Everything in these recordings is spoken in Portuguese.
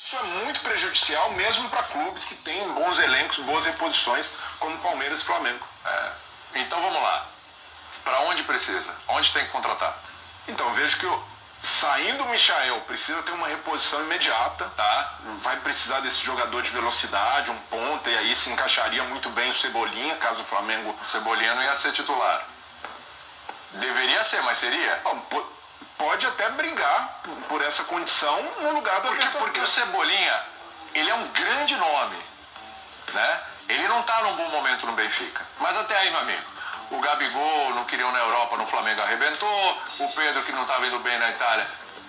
Isso é muito prejudicial mesmo para clubes que têm bons elencos, boas reposições, como Palmeiras e Flamengo. Então vamos lá. Para onde precisa? Onde tem que contratar? Então vejo que saindo o Michael precisa ter uma reposição imediata, tá? Vai precisar desse jogador de velocidade, um ponta, e aí se encaixaria muito bem o Cebolinha, caso o Flamengo... O Cebolinha não ia ser titular. Deveria ser, mas seria? Pode até brigar por essa condição no lugar da... Porque o Cebolinha, ele é um grande nome, né? Ele não está num bom momento no Benfica. Mas até aí, meu amigo, o Gabigol não queria na Europa, no Flamengo arrebentou. O Pedro, que não estava indo bem na Itália,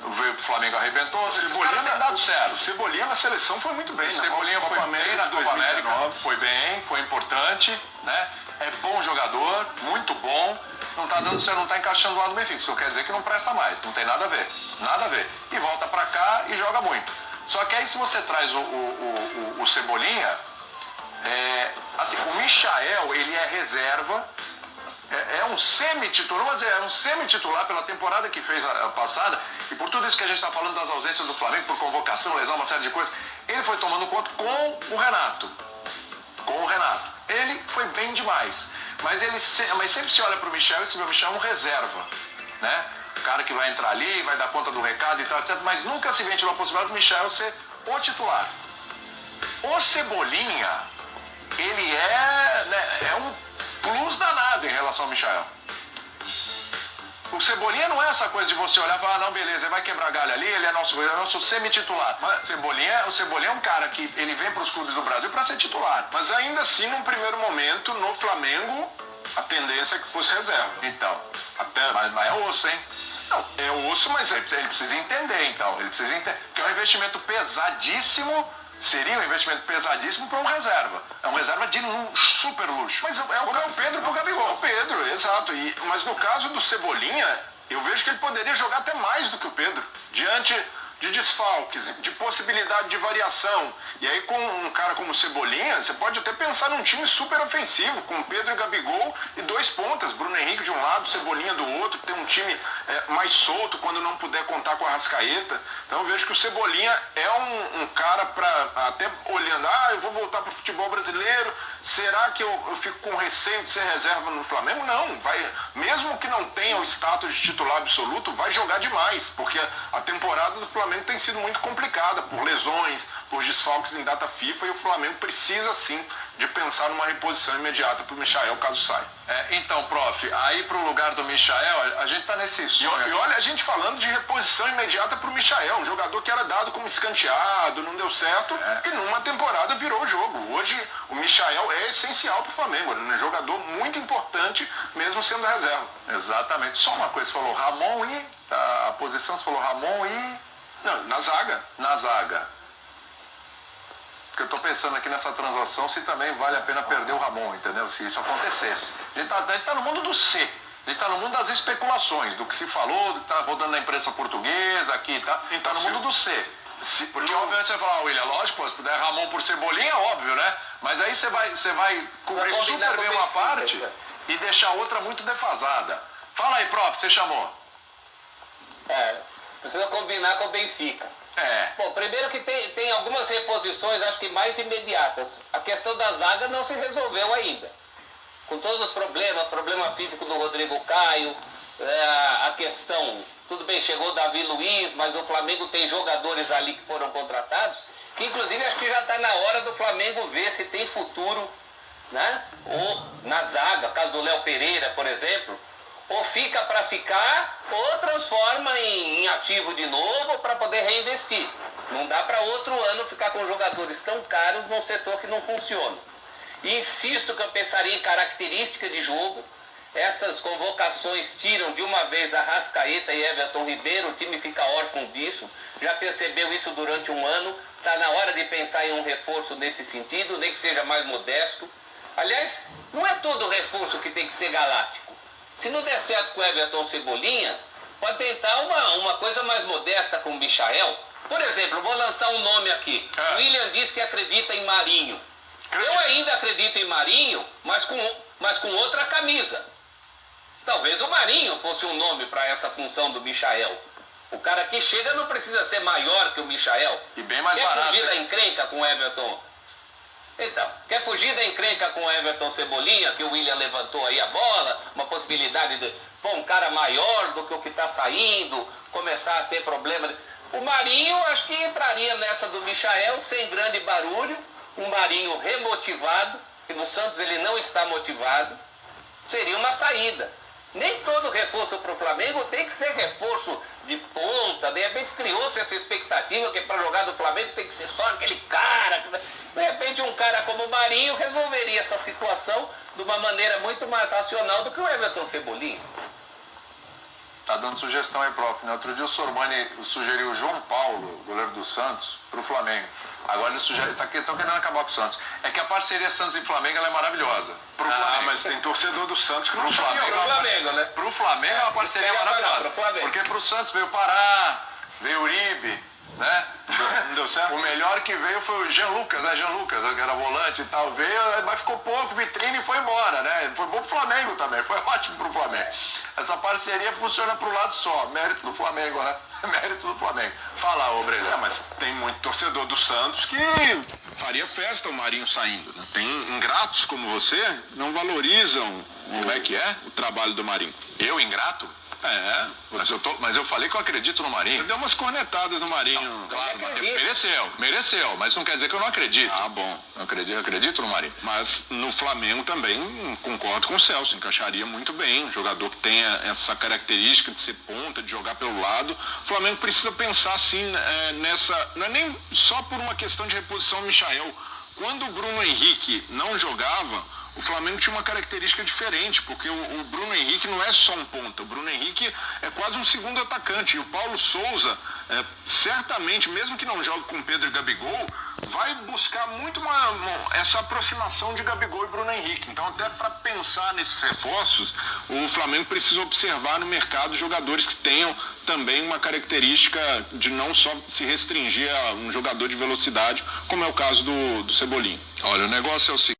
veio pro Flamengo, arrebentou. O Cebolinha tem dado certo. O Cebolinha na seleção foi muito bem. O Cebolinha foi bem na Copa América, foi bem, foi importante, né? É bom jogador, muito bom. Não está dando certo, não está encaixando lá no Benfica. Isso quer dizer que não presta mais, não tem nada a ver. Nada a ver. E volta para cá e joga muito. Só que aí se você traz o Cebolinha, assim, o Michael, ele é reserva, é um semi-titular, mas é um semi-titular pela temporada que fez a passada, e por tudo isso que a gente está falando das ausências do Flamengo, por convocação, lesão, uma série de coisas, ele foi tomando conta com o Renato. Ele foi bem demais. Mas sempre se olha para o Michel e se vê o Michel um reserva, né? O cara que vai entrar ali, vai dar conta do recado e tal, etc. Mas nunca se ventilou a possibilidade do Michel ser o titular. O Cebolinha, ele é um plus danado em relação ao Michel. O Cebolinha não é essa coisa de você olhar e falar, não, beleza, ele vai quebrar galho ali, ele é nosso semi-titular. O Cebolinha é um cara que ele vem para os clubes do Brasil para ser titular. Mas ainda assim, num primeiro momento, no Flamengo, a tendência é que fosse reserva. Então, até... mas é osso, hein? Não, é osso, mas ele precisa entender, então. Ele precisa entender. Porque é um investimento pesadíssimo. Seria um investimento pesadíssimo para um reserva. É um reserva de super luxo. Mas é o Pedro pro Gabigol. É o Pedro, exato. Mas no caso do Cebolinha, eu vejo que ele poderia jogar até mais do que o Pedro. Diante de desfalques, de possibilidade de variação. E aí com um cara como o Cebolinha, você pode até pensar num time super ofensivo, com Pedro e Gabigol e dois pontas. Bruno Henrique de um lado, Cebolinha do outro, tem um time mais solto quando não puder contar com a Arrascaeta. Então eu vejo que o Cebolinha é um cara para até olhando, eu vou voltar para o futebol brasileiro, será que eu fico com receio de ser reserva no Flamengo? Não, vai, mesmo que não tenha o status de titular absoluto, vai jogar demais, porque a temporada do Flamengo tem sido muito complicada por lesões, por desfalques em data FIFA, e o Flamengo precisa sim de pensar numa reposição imediata para o Michael caso saia. Então, prof, aí para o lugar do Michael, a gente está nesse sonho. E olha a gente falando de reposição imediata para o Michael, um jogador que era dado como escanteado, não deu certo, e numa temporada virou o jogo. Hoje o Michael é essencial para o Flamengo, um jogador muito importante, mesmo sendo reserva. Exatamente. Só uma coisa, você falou Ramon e a posição, você falou Ramon e... Não, na zaga. Na zaga. Porque eu estou pensando aqui nessa transação se também vale a pena perder o Ramon, entendeu? Se isso acontecesse. A gente tá no mundo do C. A gente está no mundo das especulações, do que se falou, está rodando na imprensa portuguesa aqui, tá? A gente está no mundo do C. Porque obviamente você vai falar, William, lógico, se puder Ramon por Cebolinha, óbvio, né? Mas aí você vai cobrir super bem uma parte e deixar outra muito defasada. Fala aí, prof, você chamou. Precisa combinar com o Benfica. Bom, primeiro que tem algumas reposições, acho que mais imediatas. A questão da zaga não se resolveu ainda. Com todos os problemas, problema físico do Rodrigo Caio, a questão, tudo bem, chegou o Davi Luiz, mas o Flamengo tem jogadores ali que foram contratados, que inclusive acho que já está na hora do Flamengo ver se tem futuro, né? Ou na zaga, caso do Léo Pereira, por exemplo, ou fica para ficar, ou transforma em ativo de novo para poder reinvestir. Não dá para outro ano ficar com jogadores tão caros num setor que não funciona. E insisto que eu pensaria em característica de jogo. Essas convocações tiram de uma vez Arrascaeta e Everton Ribeiro, o time fica órfão disso. Já percebeu isso durante um ano. Está na hora de pensar em um reforço nesse sentido, nem que seja mais modesto. Aliás, não é todo reforço que tem que ser galáctico. Se não der certo com o Everton Cebolinha, pode tentar uma coisa mais modesta com o Michael. Por exemplo, vou lançar um nome aqui. O William diz que acredita em Marinho. Eu ainda acredito em Marinho, mas com outra camisa. Talvez o Marinho fosse um nome para essa função do Michael. O cara que chega não precisa ser maior que o Michael. E bem mais quer barato. Quer fugir da encrenca com o Everton? Então, quer fugir da encrenca com o Everton Cebolinha, que o William levantou aí a bola, uma possibilidade de pôr um cara maior do que o que está saindo, começar a ter problema. O Marinho, acho que entraria nessa do Michael, sem grande barulho, um Marinho remotivado, que no Santos ele não está motivado, seria uma saída. Nem todo reforço para o Flamengo tem que ser reforço de ponta. De repente criou-se essa expectativa que para jogar do Flamengo tem que ser só aquele cara. De repente um cara como o Marinho resolveria essa situação de uma maneira muito mais racional do que o Everton Cebolinha. Tá dando sugestão aí, prof. No outro dia o Sormani sugeriu o João Paulo, goleiro do Santos, para o Flamengo. Agora ele sugere, estão querendo acabar com o Santos. É que a parceria Santos e Flamengo ela é maravilhosa. Pro Flamengo. Mas tem torcedor do Santos que não Pro Flamengo. Flamengo, Pro Flamengo, né? Pro Flamengo é uma parceria maravilhosa. Porque pro Santos veio Pará, veio Uribe, né? Não deu certo? O melhor que veio foi o Jean Lucas, né? Jean Lucas, que era volante e tal. Veio, mas ficou pouco, vitrine e foi embora, né? Foi bom pro Flamengo também, foi ótimo pro Flamengo. Essa parceria funciona pro lado só. Mérito do Flamengo, né? Mérito do Flamengo. Fala, Obrelha. Mas tem muito torcedor do Santos que faria festa o Marinho saindo. Né? Tem ingratos como você, não valorizam Como é que é? o trabalho do Marinho. Eu, ingrato? É. Mas eu falei que eu acredito no Marinho. Você deu umas cornetadas no Marinho. Claro, mereceu, mas não quer dizer que eu não acredito. Ah, bom. Eu acredito no Marinho. Mas no Flamengo também concordo com o Celso, encaixaria muito bem. Um jogador que tenha essa característica de ser ponta, de jogar pelo lado. O Flamengo precisa pensar assim nessa. Não é nem só por uma questão de reposição ao Michael. Quando o Bruno Henrique não jogava, o Flamengo tinha uma característica diferente, porque o Bruno Henrique não é só um ponta. O Bruno Henrique é quase um segundo atacante. E o Paulo Souza, certamente, mesmo que não jogue com Pedro e Gabigol, vai buscar muito essa aproximação de Gabigol e Bruno Henrique. Então, até para pensar nesses reforços, o Flamengo precisa observar no mercado jogadores que tenham também uma característica de não só se restringir a um jogador de velocidade, como é o caso do Cebolinha. Olha, o negócio é o seguinte.